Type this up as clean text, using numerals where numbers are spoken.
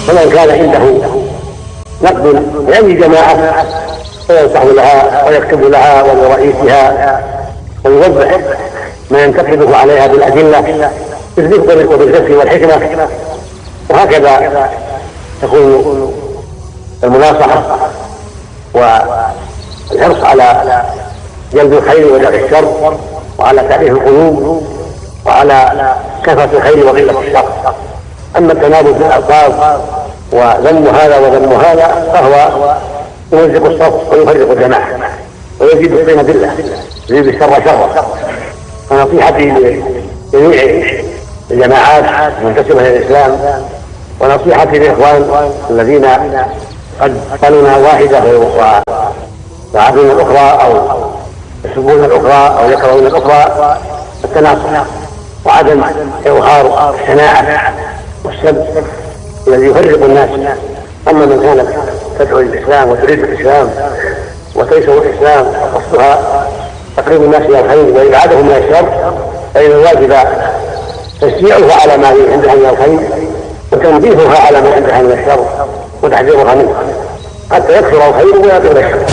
فمن كان عنده نقد لأي جماعة فينصح لها ويكتب لها ولرئيسها ويوضح ما ينتقده عليها بالأدلة بالذكر وبالفقه والحكمة. وهكذا تكون المناصحة والحرص على جلب الخير ودفع الشر وعلى تأليف القلوب وعلى كثرة الخير وقلة الشر. أما التنابز في الألفاظ وذم هذا وذم هذا فهو يمزق الصف ويفرق الجماعة ويزيد الطين بالله يزيد الشر شرا. فنصيحتي لجميع الجماعات المنتسبة للإسلام ونصيحتي للإخوان الذين قد قالونا واحدة وعافون الأخرى أو يسبون الأخرى أو يكرهون الأخرى التناصح وعدم إظهار الشناعة والسب الذي يفرق الناس. أما من كانت تدعو للإسلام وتريد الإسلام وتيسر الإسلام وقصدها تقريب الناس إلى الخير وإبعادهم من الشر فإن الواجب تشجيعها على ما عندها من الخير وتنبيهها على ما عندها من الشر وتحذيرها منه حتى يكثر الخير ويقل الشر.